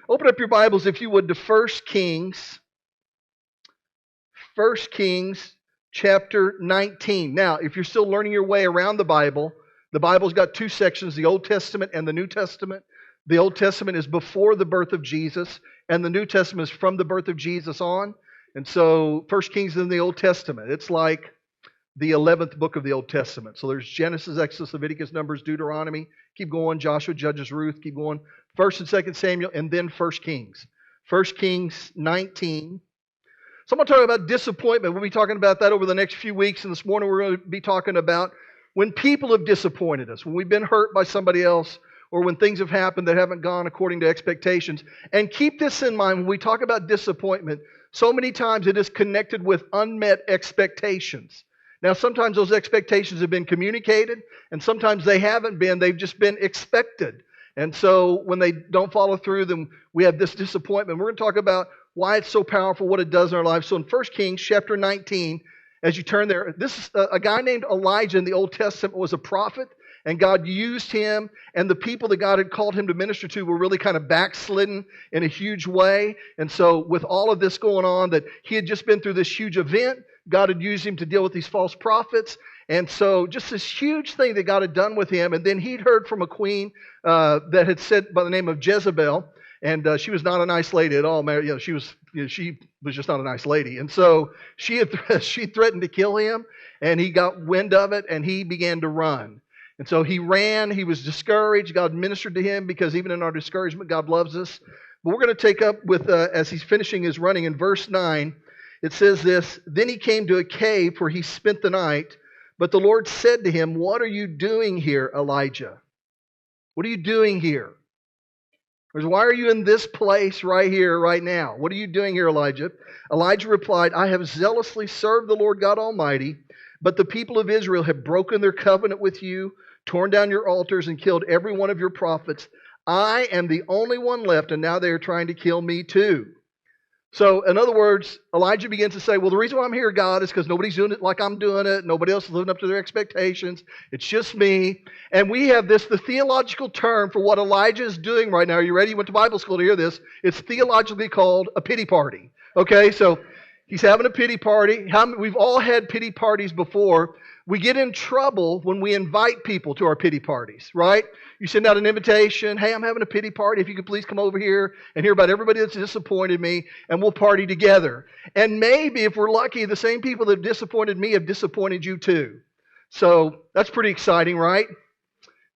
Open up your Bibles, if you would, to First Kings. First Kings chapter 19. Now, if you're still learning your way around the Bible's got two sections, the Old Testament and the New Testament. The Old Testament is before the birth of Jesus, and the New Testament is from the birth of Jesus on. And so First Kings is in the Old Testament. It's like the 11th book of the Old Testament. So there's Genesis, Exodus, Leviticus, Numbers, Deuteronomy. Keep going, Joshua, Judges, Ruth. Keep going. 1st and 2nd Samuel, and then 1 Kings. 1 Kings 19. So I'm going to talk about disappointment. We'll be talking about that over the next few weeks. And this morning we're going to be talking about when people have disappointed us, when we've been hurt by somebody else, or when things have happened that haven't gone according to expectations. And keep this in mind when we talk about disappointment. So many times it is connected with unmet expectations. Now, sometimes those expectations have been communicated, and sometimes they haven't been. They've just been expected. And so when they don't follow through, then we have this disappointment. We're going to talk about why it's so powerful, what it does in our lives. So in 1 Kings chapter 19, as you turn there, this is a guy named Elijah in the Old Testament was a prophet, and God used him, and the people that God had called him to minister to were really kind of backslidden in a huge way. And so with all of this going on, that he had just been through this huge event, God had used him to deal with these false prophets. And so just this huge thing that God had done with him. And then he'd heard from a queen that had said by the name of Jezebel. And she was not a nice lady at all. She was just not a nice lady. And so she threatened to kill him. And he got wind of it and he began to run. And so he ran. He was discouraged. God ministered to him because even in our discouragement, God loves us. But we're going to take up with, as he's finishing his running in verse 9, it says this, "Then he came to a cave where he spent the night. But the Lord said to him, 'What are you doing here, Elijah? What are you doing here?' Why are you in this place right here, right now? What are you doing here, Elijah?" Elijah replied, "I have zealously served the Lord God Almighty, but the people of Israel have broken their covenant with you, torn down your altars, and killed every one of your prophets. I am the only one left, and now they are trying to kill me too." So, in other words, Elijah begins to say, well, the reason why I'm here, God, is because nobody's doing it like I'm doing it. Nobody else is living up to their expectations. It's just me. And we have the theological term for what Elijah is doing right now. Are you ready? You went to Bible school to hear this. It's theologically called a pity party. Okay, so he's having a pity party. We've all had pity parties before. We get in trouble when we invite people to our pity parties, right? You send out an invitation. Hey, I'm having a pity party. If you could please come over here and hear about everybody that's disappointed me, and we'll party together. And maybe, if we're lucky, the same people that have disappointed me have disappointed you too. So that's pretty exciting, right?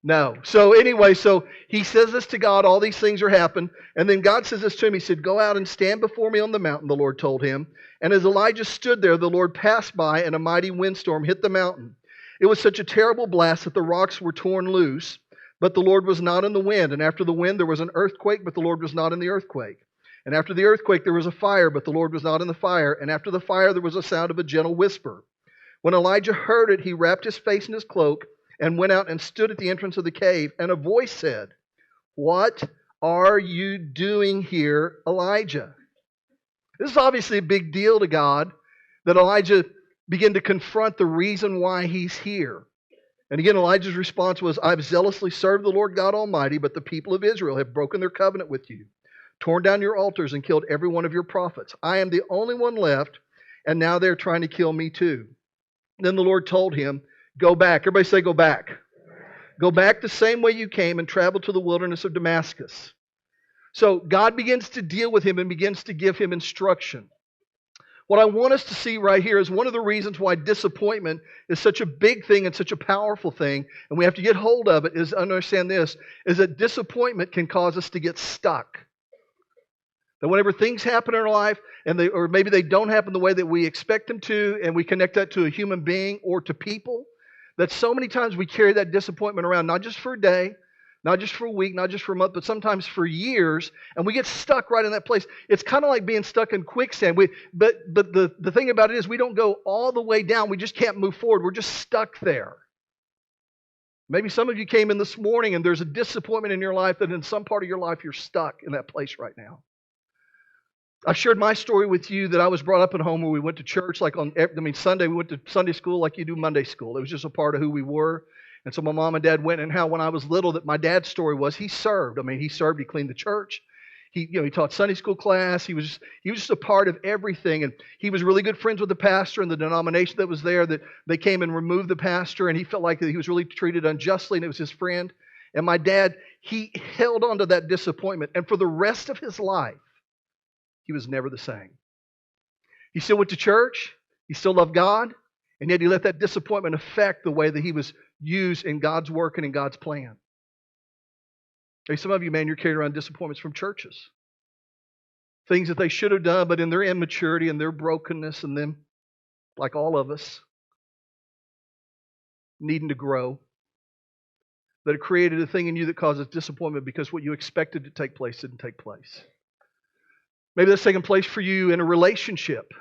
No. So anyway, so he says this to God. All these things are happening. And then God says this to him. He said, "Go out and stand before me on the mountain," the Lord told him. And as Elijah stood there, the Lord passed by, and a mighty windstorm hit the mountain. It was such a terrible blast that the rocks were torn loose, but the Lord was not in the wind. And after the wind, there was an earthquake, but the Lord was not in the earthquake. And after the earthquake, there was a fire, but the Lord was not in the fire. And after the fire, there was a sound of a gentle whisper. When Elijah heard it, he wrapped his face in his cloak and went out and stood at the entrance of the cave. And a voice said, "What are you doing here, Elijah?" This is obviously a big deal to God that Elijah began to confront the reason why he's here. And again, Elijah's response was, "I've zealously served the Lord God Almighty, but the people of Israel have broken their covenant with you, torn down your altars, and killed every one of your prophets. I am the only one left, and now they're trying to kill me too." Then the Lord told him, "Go back." Everybody say, "Go back." "Go back the same way you came and travel to the wilderness of Damascus." So God begins to deal with him and begins to give him instruction. What I want us to see right here is one of the reasons why disappointment is such a big thing and such a powerful thing, and we have to get hold of it, is understand this, is that disappointment can cause us to get stuck. That whenever things happen in our life, or maybe they don't happen the way that we expect them to, and we connect that to a human being or to people, that so many times we carry that disappointment around, not just for a day, not just for a week, not just for a month, but sometimes for years, and we get stuck right in that place. It's kind of like being stuck in quicksand. But the thing about it is we don't go all the way down. We just can't move forward. We're just stuck there. Maybe some of you came in this morning and there's a disappointment in your life that in some part of your life you're stuck in that place right now. I've shared my story with you that I was brought up at home where we went to church Sunday we went to Sunday school like you do Monday school. It was just a part of who we were. And so my mom and dad went, and how when I was little that my dad's story was he served. He served, he cleaned the church. he taught Sunday school class. He was just a part of everything. And he was really good friends with the pastor and the denomination that was there, that they came and removed the pastor, and he felt like that he was really treated unjustly, and it was his friend. And my dad, he held on to that disappointment. And for the rest of his life, he was never the same. He still went to church. He still loved God. And yet he let that disappointment affect the way that he was used in God's work and in God's plan. Hey, some of you, man, you're carrying around disappointments from churches. Things that they should have done, but in their immaturity and their brokenness and them, like all of us, needing to grow, that it created a thing in you that causes disappointment because what you expected to take place didn't take place. Maybe that's taking place for you in a relationship.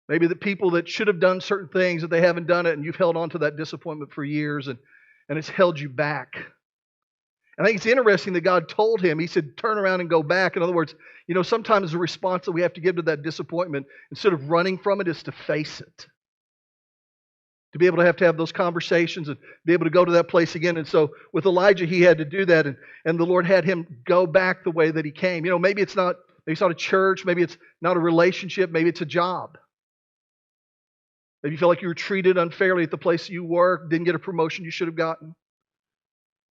Maybe the people that should have done certain things that they haven't done it, and you've held on to that disappointment for years, and it's held you back. And I think it's interesting that God told him, he said, turn around and go back. In other words, sometimes the response that we have to give to that disappointment, instead of running from it, is to face it. To be able to have those conversations and be able to go to that place again. And so with Elijah, he had to do that, and the Lord had him go back the way that he came. Maybe it's not a church, maybe it's not a relationship, maybe it's a job. Maybe you feel like you were treated unfairly at the place you work, didn't get a promotion you should have gotten.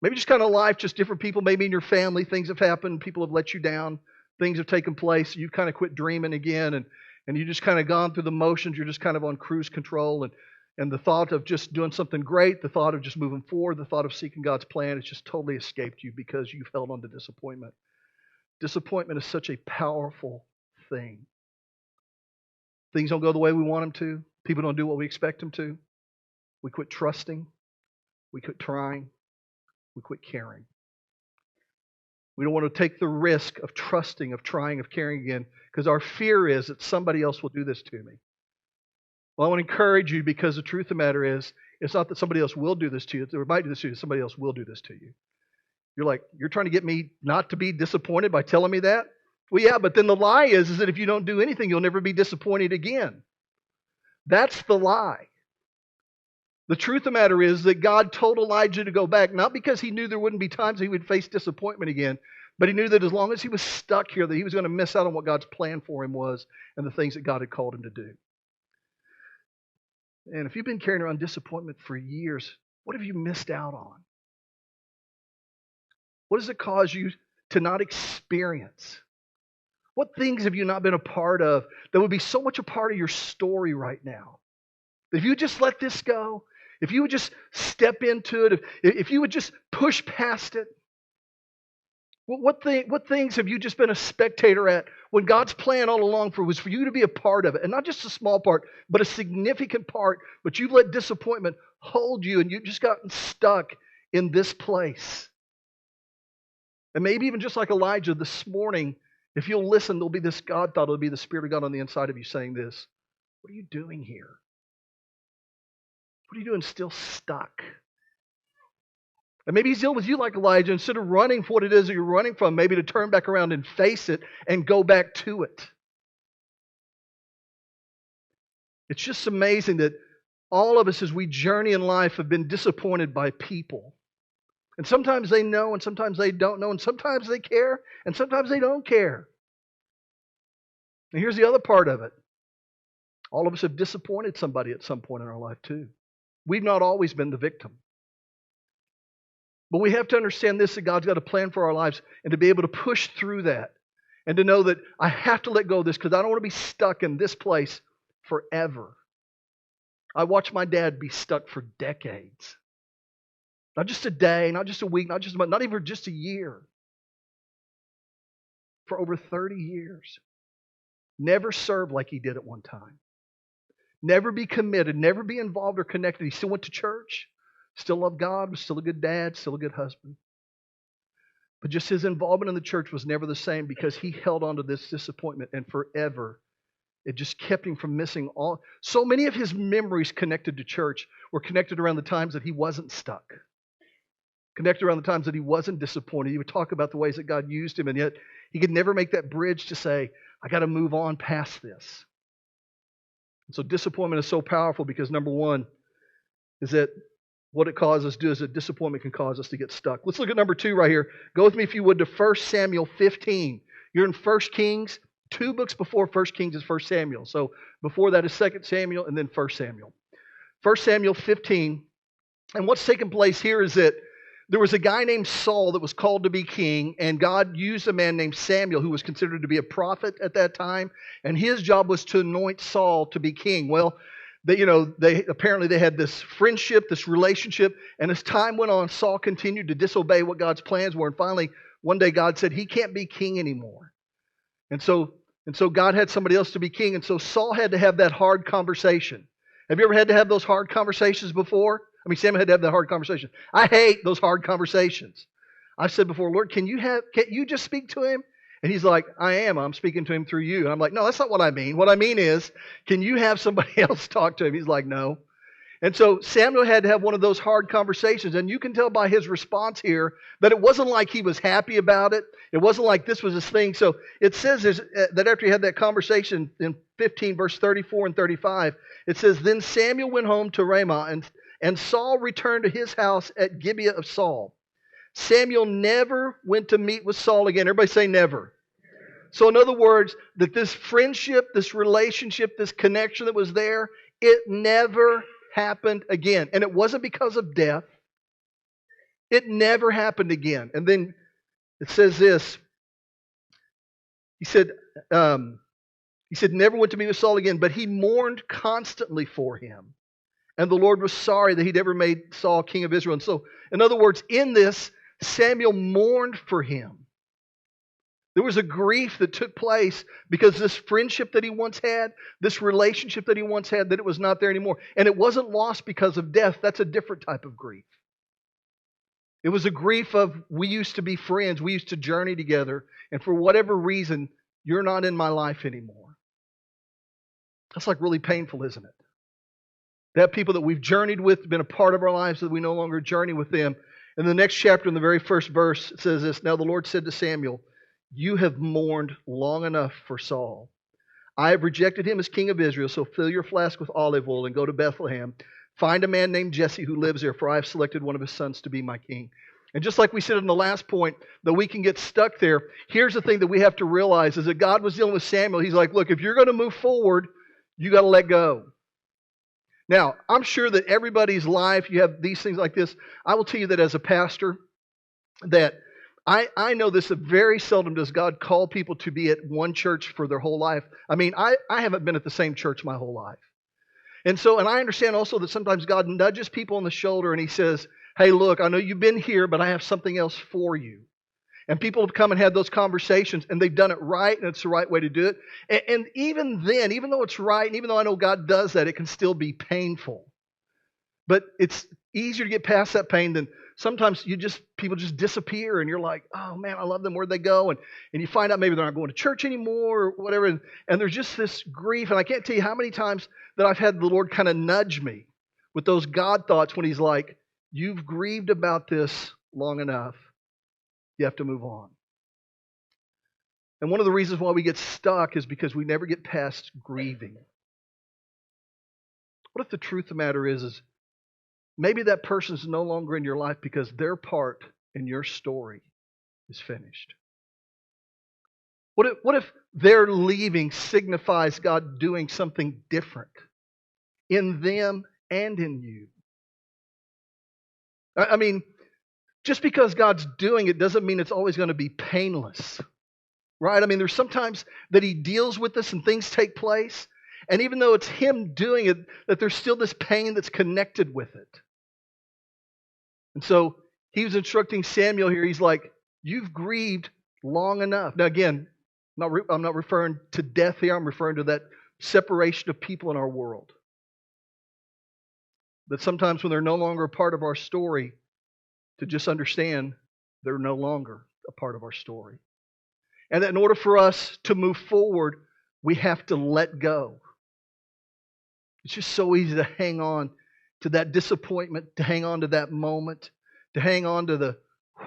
Maybe just kind of life, just different people, maybe in your family, things have happened, people have let you down, things have taken place, you've kind of quit dreaming again, and you just kind of gone through the motions, you're just kind of on cruise control, and the thought of just doing something great, the thought of just moving forward, the thought of seeking God's plan, it's just totally escaped you because you've held on to disappointment. Disappointment is such a powerful thing. Things don't go the way we want them to. People don't do what we expect them to. We quit trusting. We quit trying. We quit caring. We don't want to take the risk of trusting, of trying, of caring again, because our fear is that somebody else will do this to me. Well, I want to encourage you, because the truth of the matter is, it's not that somebody else will do this to you. They might do this to you. Somebody else will do this to you. You're trying to get me not to be disappointed by telling me that? Well, yeah, but then the lie is that if you don't do anything, you'll never be disappointed again. That's the lie. The truth of the matter is that God told Elijah to go back, not because he knew there wouldn't be times he would face disappointment again, but he knew that as long as he was stuck here, that he was going to miss out on what God's plan for him was and the things that God had called him to do. And if you've been carrying around disappointment for years, what have you missed out on? What does it cause you to not experience? What things have you not been a part of that would be so much a part of your story right now? If you just let this go, if you would just step into it, if you would just push past it, what things have you just been a spectator at when God's plan all along was for you to be a part of it? And not just a small part, but a significant part. But you've let disappointment hold you and you've just gotten stuck in this place. And maybe even just like Elijah this morning, if you'll listen, there'll be this God thought, it'll be the Spirit of God on the inside of you saying this. What are you doing here? What are you doing still stuck? And maybe he's dealing with you like Elijah. Instead of running for what it is that you're running from, maybe to turn back around and face it and go back to it. It's just amazing that all of us, as we journey in life, have been disappointed by people. And sometimes they know, and sometimes they don't know, and sometimes they care, and sometimes they don't care. And here's the other part of it. All of us have disappointed somebody at some point in our life too. We've not always been the victim. But we have to understand this, that God's got a plan for our lives, and to be able to push through that and to know that I have to let go of this because I don't want to be stuck in this place forever. I watched my dad be stuck for decades. Not just a day, not just a week, not just a month, not even just a year. For over 30 years. Never served like he did at one time. Never be committed, never be involved or connected. He still went to church, still loved God, was still a good dad, still a good husband. But just his involvement in the church was never the same because he held on to this disappointment, and forever it just kept him from missing all. So many of his memories connected to church were connected around the times that he wasn't stuck. Connected around the times that he wasn't disappointed. He would talk about the ways that God used him, and yet he could never make that bridge to say, I got to move on past this. And so disappointment is so powerful because number one is that what it causes us to do is that disappointment can cause us to get stuck. Let's look at number 2 right here. Go with me, if you would, to 1 Samuel 15. You're in 1 Kings. 2 books before 1 Kings is 1 Samuel. So before that is 2 Samuel and then 1 Samuel. 1 Samuel 15. And what's taking place here is that there was a guy named Saul that was called to be king, and God used a man named Samuel who was considered to be a prophet at that time, and his job was to anoint Saul to be king. Well, they apparently had this friendship, this relationship, and as time went on, Saul continued to disobey what God's plans were, and finally, one day God said he can't be king anymore. And so God had somebody else to be king, and so Saul had to have that hard conversation. Have you ever had to have those hard conversations before? I mean, Samuel had to have that hard conversation. I hate those hard conversations. I've said before, Lord, can you just speak to him? And he's like, I'm speaking to him through you. And I'm like, no, that's not what I mean. What I mean is, can you have somebody else talk to him? He's like, no. And so Samuel had to have one of those hard conversations. And you can tell by his response here that it wasn't like he was happy about it. It wasn't like this was his thing. So it says that after he had that conversation in 15, verse 34 and 35, it says, then Samuel went home to Ramah, and Saul returned to his house at Gibeah of Saul. Samuel never went to meet with Saul again. Everybody say never. So in other words, that this friendship, this relationship, this connection that was there, it never happened again. And it wasn't because of death. It never happened again. And then it says this. He said, never went to meet with Saul again, but he mourned constantly for him. And the Lord was sorry that he'd ever made Saul king of Israel. And so, in other words, in this, Samuel mourned for him. There was a grief that took place because this friendship that he once had, this relationship that he once had, that it was not there anymore. And it wasn't lost because of death. That's a different type of grief. It was a grief of, we used to be friends, we used to journey together, and for whatever reason, you're not in my life anymore. That's like really painful, isn't it? To have people that we've journeyed with, been a part of our lives, that we no longer journey with them. In the next chapter, in the very first verse, it says this, now the Lord said to Samuel, you have mourned long enough for Saul. I have rejected him as king of Israel, so fill your flask with olive oil and go to Bethlehem. Find a man named Jesse who lives there, for I have selected one of his sons to be my king. And just like we said in the last point, that we can get stuck there, here's the thing that we have to realize, is that God was dealing with Samuel. He's like, look, if you're going to move forward, you got to let go. Now, I'm sure that everybody's life, you have these things like this. I will tell you that as a pastor, that I know this, that very seldom does God call people to be at one church for their whole life. I mean, I haven't been at the same church my whole life. And I understand also that sometimes God nudges people on the shoulder and he says, hey, look, I know you've been here, but I have something else for you. And people have come and had those conversations, and they've done it right, and it's the right way to do it. And even then, even though it's right, and even though I know God does that, it can still be painful. But it's easier to get past that pain than sometimes people just disappear, and you're like, oh man, I love them, where'd they go? And you find out maybe they're not going to church anymore or whatever. And there's just this grief, and I can't tell you how many times that I've had the Lord kind of nudge me with those God thoughts when he's like, you've grieved about this long enough. You have to move on. And one of the reasons why we get stuck is because we never get past grieving. What if the truth of the matter is maybe that person's no longer in your life because their part in your story is finished? What if their leaving signifies God doing something different in them and in you? I mean, just because God's doing it doesn't mean it's always going to be painless, right? I mean, there's sometimes that he deals with us and things take place, and even though it's him doing it, that there's still this pain that's connected with it. And so he was instructing Samuel here. He's like, you've grieved long enough. Now again, I'm not referring to death here. I'm referring to that separation of people in our world. That sometimes when they're no longer a part of our story, to just understand they're no longer a part of our story. And that in order for us to move forward, we have to let go. It's just so easy to hang on to that disappointment, to hang on to that moment, to hang on to the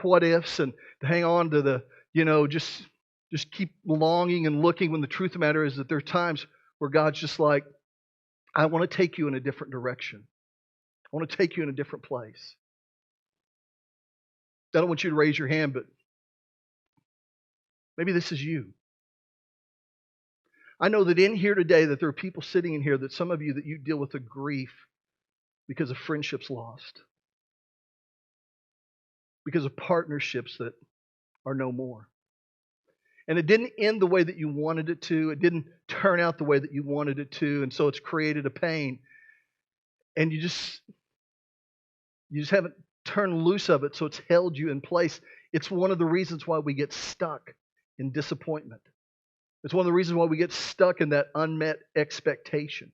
what ifs, and to hang on to the, just keep longing and looking, when the truth of the matter is that there are times where God's just like, I want to take you in a different direction. I want to take you in a different place. I don't want you to raise your hand, but maybe this is you. I know that in here today that there are people sitting in here, that some of you, that you deal with a grief because of friendships lost, because of partnerships that are no more. And it didn't end the way that you wanted it to. It didn't turn out the way that you wanted it to. And so it's created a pain. And you just haven't turned loose of it, so it's held you in place. It's one of the reasons why we get stuck in disappointment. It's one of the reasons why we get stuck in that unmet expectation.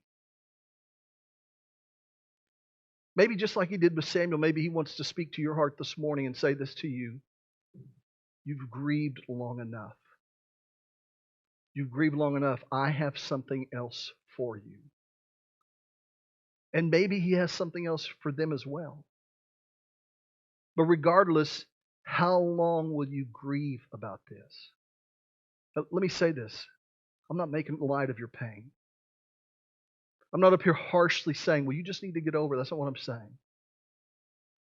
Maybe just like he did with Samuel, maybe he wants to speak to your heart this morning and say this to you. You've grieved long enough. You've grieved long enough. I have something else for you. And maybe he has something else for them as well. But regardless, how long will you grieve about this? Now, let me say this. I'm not making light of your pain. I'm not up here harshly saying, well, you just need to get over it. That's not what I'm saying.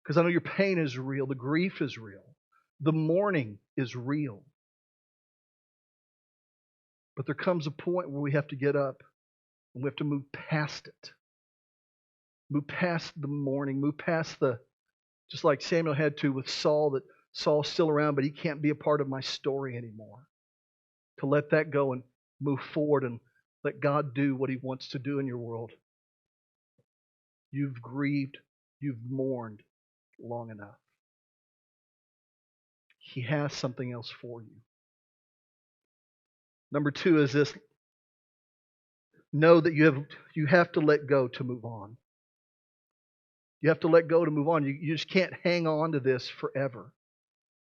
Because I know your pain is real. The grief is real. The mourning is real. But there comes a point where we have to get up and we have to move past it. Move past the mourning. Move past just like Samuel had to with Saul, that Saul's still around, but he can't be a part of my story anymore. To let that go and move forward and let God do what he wants to do in your world. You've grieved, you've mourned long enough. He has something else for you. Number 2 is this. Know that you have to let go to move on. You have to let go to move on. You just can't hang on to this forever.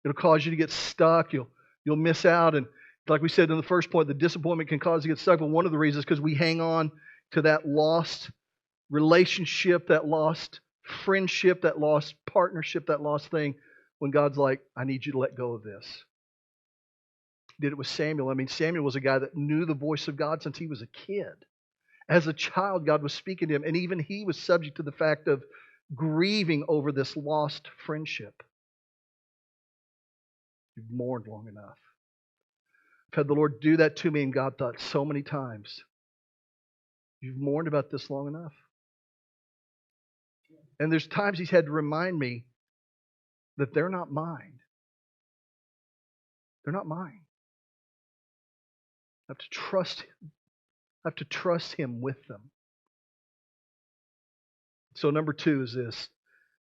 It'll cause you to get stuck. You'll miss out. And like we said in the first point, the disappointment can cause you to get stuck. But one of the reasons is because we hang on to that lost relationship, that lost friendship, that lost partnership, that lost thing, when God's like, I need you to let go of this. He did it with Samuel. I mean, Samuel was a guy that knew the voice of God since he was a kid. As a child, God was speaking to him, and even he was subject to the fact of grieving over this lost friendship. You've mourned long enough. I've had the Lord do that to me, and God thought so many times, you've mourned about this long enough. And there's times He's had to remind me that they're not mine. They're not mine. I have to trust Him. I have to trust Him with them. So number 2 is this.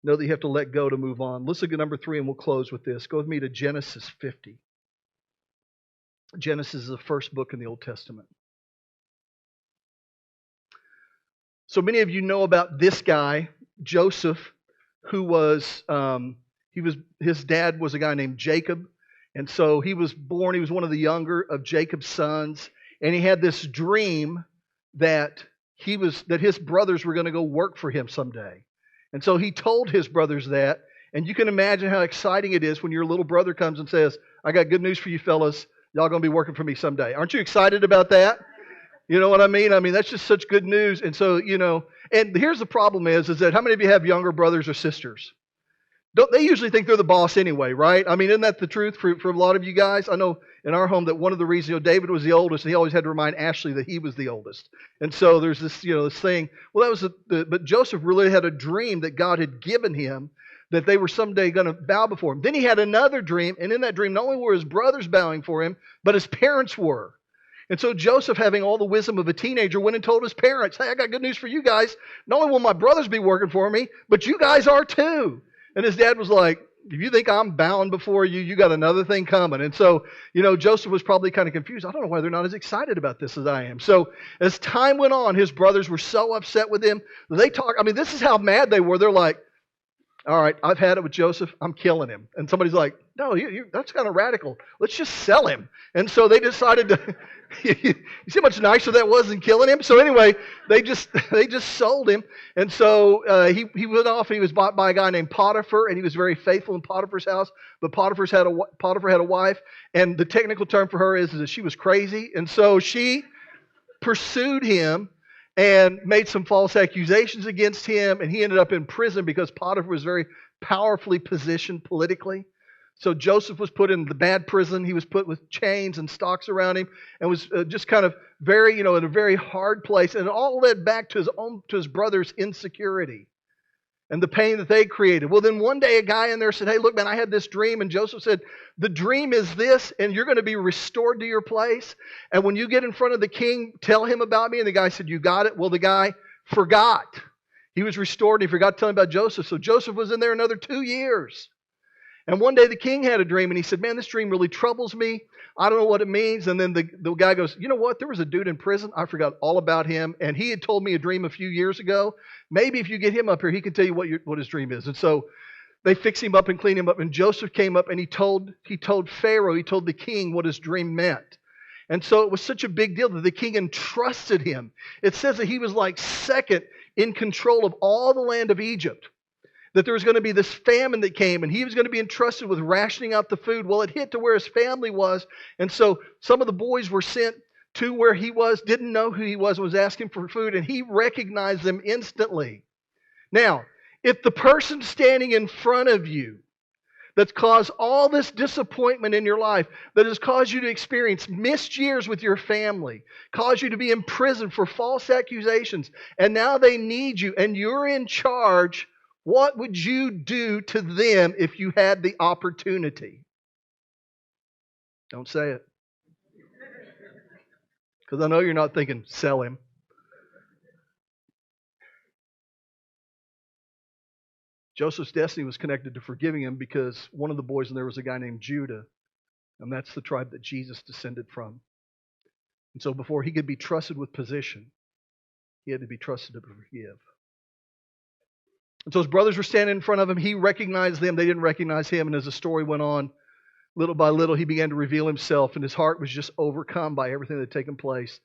Know that you have to let go to move on. Let's look at number 3 and we'll close with this. Go with me to Genesis 50. Genesis is the first book in the Old Testament. So many of you know about this guy, Joseph, who was, his dad was a guy named Jacob. And so he was born, he was one of the younger of Jacob's sons. And he had this dream that his brothers were going to go work for him someday. And so he told his brothers that. And you can imagine how exciting it is when your little brother comes and says, I got good news for you fellas. Y'all going to be working for me someday. Aren't you excited about that? You know what I mean? I mean, that's just such good news. And so, and here's the problem is that how many of you have younger brothers or sisters? They usually think they're the boss anyway, right? I mean, isn't that the truth for a lot of you guys? I know in our home that one of the reasons, David was the oldest, and he always had to remind Ashley that he was the oldest. And so there's this, this thing. Well, that was but Joseph really had a dream that God had given him that they were someday going to bow before him. Then he had another dream, and in that dream, not only were his brothers bowing for him, but his parents were. And so Joseph, having all the wisdom of a teenager, went and told his parents, hey, I got good news for you guys. Not only will my brothers be working for me, but you guys are too. And his dad was like, if you think I'm bowing before you, you got another thing coming. And so, Joseph was probably kind of confused. I don't know why they're not as excited about this as I am. So as time went on, his brothers were so upset with him. This is how mad they were. They're like, all right, I've had it with Joseph. I'm killing him. And somebody's like, no, that's kind of radical. Let's just sell him. And so they decided to, you see how much nicer that was than killing him? So anyway, they just sold him. And so he went off and he was bought by a guy named Potiphar, and he was very faithful in Potiphar's house. But Potiphar had a wife, and the technical term for her is that she was crazy. And so she pursued him and made some false accusations against him, and he ended up in prison because Potiphar was very powerfully positioned politically. So Joseph was put in the bad prison. He was put with chains and stocks around him, and was just kind of very, in a very hard place. And it all led back to his brother's insecurity and the pain that they created. Well, then one day a guy in there said, "Hey, look, man, I had this dream." And Joseph said, "The dream is this, and you're going to be restored to your place. And when you get in front of the king, tell him about me." And the guy said, "You got it." Well, the guy forgot. He was restored, and he forgot to tell him about Joseph. So Joseph was in there another 2 years. And one day the king had a dream, and he said, "Man, this dream really troubles me. I don't know what it means." And then the guy goes, "You know what? There was a dude in prison. I forgot all about him. And he had told me a dream a few years ago. Maybe if you get him up here, he can tell you what his dream is." And so they fix him up and clean him up. And Joseph came up and he told Pharaoh, he told the king what his dream meant. And so it was such a big deal that the king entrusted him. It says that he was like second in control of all the land of Egypt. That there was going to be this famine that came, and he was going to be entrusted with rationing out the food. Well, it hit to where his family was, and so some of the boys were sent to where he was, didn't know who he was asking for food, and he recognized them instantly. Now, if the person standing in front of you that's caused all this disappointment in your life, that has caused you to experience missed years with your family, caused you to be in prison for false accusations, and now they need you, and you're in charge, what would you do to them if you had the opportunity? Don't say it. Because I know you're not thinking, sell him. Joseph's destiny was connected to forgiving him because one of the boys in there was a guy named Judah, and that's the tribe that Jesus descended from. And so before he could be trusted with position, he had to be trusted to forgive. And so his brothers were standing in front of him. He recognized them. They didn't recognize him. And as the story went on, little by little, he began to reveal himself. And his heart was just overcome by everything that had taken place.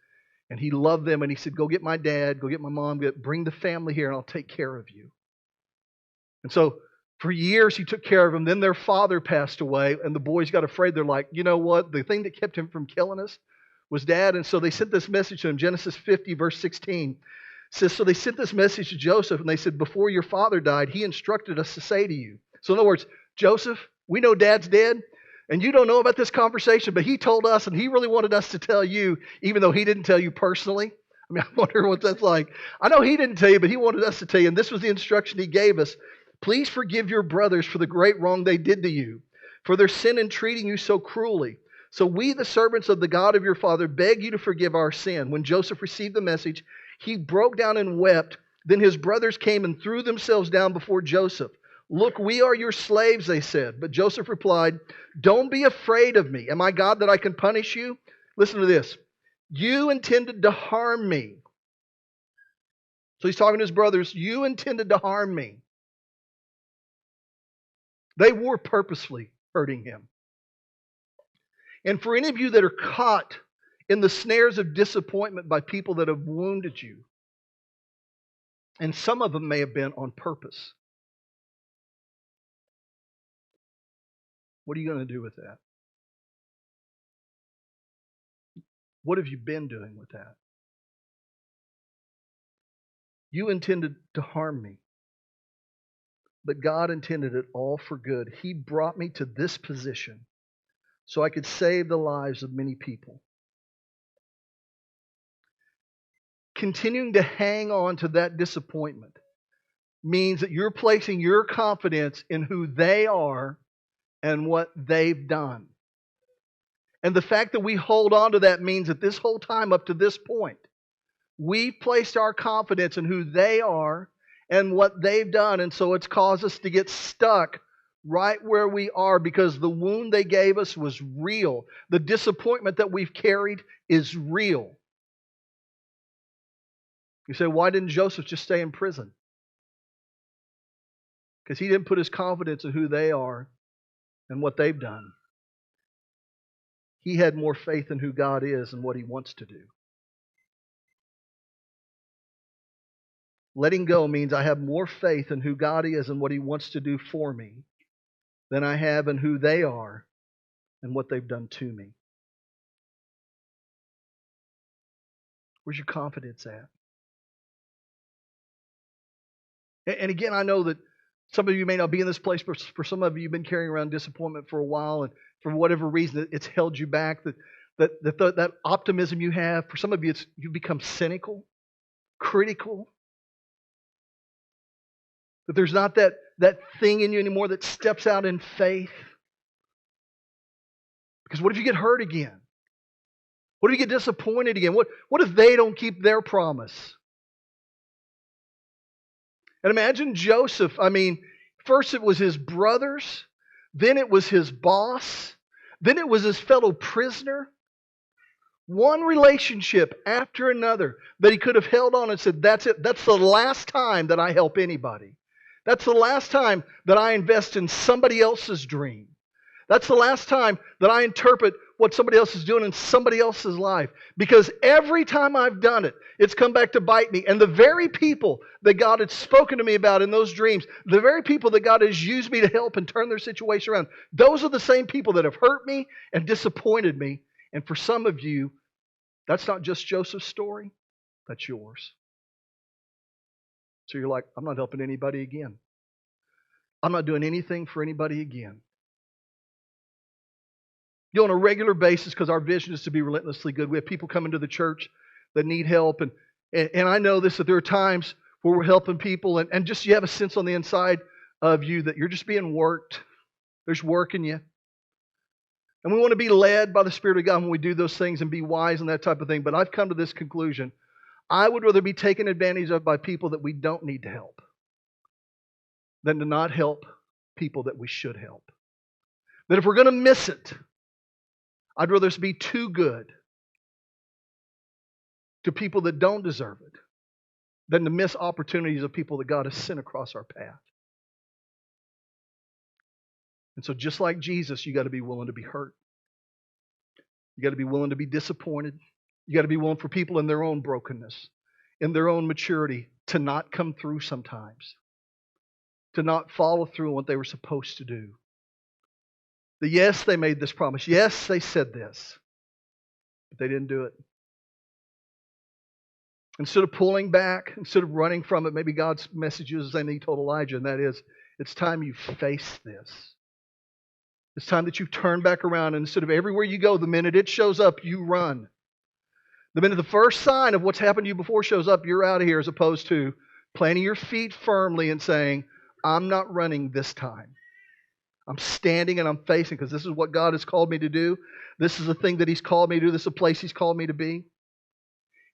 And he loved them. And he said, "Go get my dad. Go get my mom. Bring the family here, and I'll take care of you." And so for years, he took care of them. Then their father passed away. And the boys got afraid. They're like, "You know what? The thing that kept him from killing us was Dad." And so they sent this message to him. Genesis 50, verse 16. Says, so they sent this message to Joseph, and they said, "Before your father died, he instructed us to say to you." So in other words, Joseph, we know Dad's dead, and you don't know about this conversation, but he told us, and he really wanted us to tell you, even though he didn't tell you personally. I mean, I wonder what that's like. I know he didn't tell you, but he wanted us to tell you, and this was the instruction he gave us. "Please forgive your brothers for the great wrong they did to you, for their sin in treating you so cruelly. So we, the servants of the God of your father, beg you to forgive our sin." When Joseph received the message, he broke down and wept. Then his brothers came and threw themselves down before Joseph. "Look, we are your slaves," they said. But Joseph replied, "Don't be afraid of me. Am I God that I can punish you?" Listen to this. "You intended to harm me." So he's talking to his brothers. "You intended to harm me." They were purposefully hurting him. And for any of you that are caught in the snares of disappointment by people that have wounded you, and some of them may have been on purpose, what are you going to do with that? What have you been doing with that? You intended to harm me, but God intended it all for good. He brought me to this position so I could save the lives of many people. Continuing to hang on to that disappointment means that you're placing your confidence in who they are and what they've done. And the fact that we hold on to that means that this whole time up to this point, we've placed our confidence in who they are and what they've done. And so it's caused us to get stuck right where we are because the wound they gave us was real. The disappointment that we've carried is real. You say, why didn't Joseph just stay in prison? Because he didn't put his confidence in who they are and what they've done. He had more faith in who God is and what He wants to do. Letting go means I have more faith in who God is and what He wants to do for me than I have in who they are and what they've done to me. Where's your confidence at? And again, I know that some of you may not be in this place, but for some of you, you've been carrying around disappointment for a while, and for whatever reason, it's held you back. That optimism you have, for some of you, you've become cynical, critical. That there's not that thing in you anymore that steps out in faith. Because what if you get hurt again? What if you get disappointed again? What if they don't keep their promise? And imagine Joseph. I mean, first it was his brothers, then it was his boss, then it was his fellow prisoner. One relationship after another that he could have held on and said, that's it. That's the last time that I help anybody. That's the last time that I invest in somebody else's dream. That's the last time that I interpret what somebody else is doing in somebody else's life. Because every time I've done it, it's come back to bite me. And the very people that God had spoken to me about in those dreams, the very people that God has used me to help and turn their situation around, those are the same people that have hurt me and disappointed me. And for some of you, that's not just Joseph's story, that's yours. So you're like, I'm not helping anybody again. I'm not doing anything for anybody again. You know, on a regular basis, because our vision is to be relentlessly good, we have people come into the church that need help. And I know this, that there are times where we're helping people and just you have a sense on the inside of you that you're just being worked. There's work in you. And we want to be led by the Spirit of God when we do those things and be wise and that type of thing. But I've come to this conclusion. I would rather be taken advantage of by people that we don't need to help than to not help people that we should help. That if we're going to miss it, I'd rather us be too good to people that don't deserve it than to miss opportunities of people that God has sent across our path. And so just like Jesus, you got to be willing to be hurt. You got to be willing to be disappointed. You got to be willing for people in their own brokenness, in their own maturity, to not come through sometimes, to not follow through on what they were supposed to do. That yes, they made this promise. Yes, they said this, but they didn't do it. Instead of pulling back, instead of running from it, maybe God's message is the same that He told Elijah, and that is, it's time you face this. It's time that you turn back around, and instead of everywhere you go, the minute it shows up, you run. The minute the first sign of what's happened to you before shows up, you're out of here, as opposed to planting your feet firmly and saying, I'm not running this time. I'm standing and I'm facing, because this is what God has called me to do. This is the thing that He's called me to do. This is a place He's called me to be.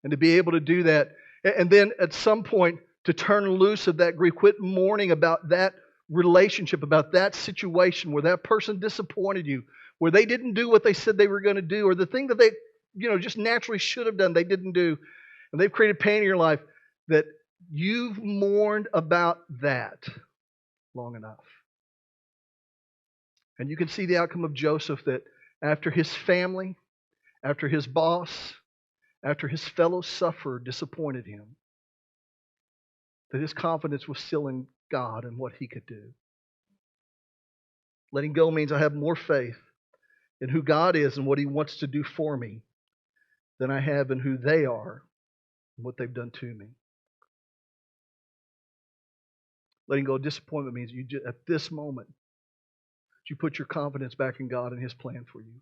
And to be able to do that. And then at some point, to turn loose of that grief. Quit mourning about that relationship, about that situation where that person disappointed you, where they didn't do what they said they were going to do, or the thing that they just naturally should have done, they didn't do. And they've created pain in your life, that you've mourned about that long enough. And you can see the outcome of Joseph, that after his family, after his boss, after his fellow sufferer disappointed him, that his confidence was still in God and what He could do. Letting go means I have more faith in who God is and what He wants to do for me than I have in who they are and what they've done to me. Letting go of disappointment means at this moment, you put your confidence back in God and His plan for you.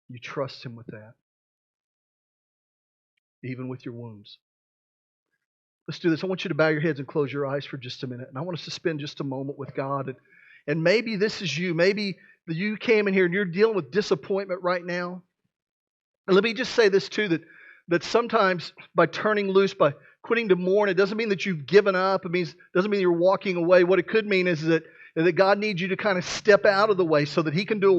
You trust Him with that. Even with your wounds. Let's do this. I want you to bow your heads and close your eyes for just a minute. And I want us to spend just a moment with God. And maybe this is you. Maybe you came in here and you're dealing with disappointment right now. And let me just say this too, that sometimes by turning loose, by quitting to mourn, it doesn't mean that you've given up. It doesn't mean you're walking away. What it could mean is that God needs you to kind of step out of the way so that He can do a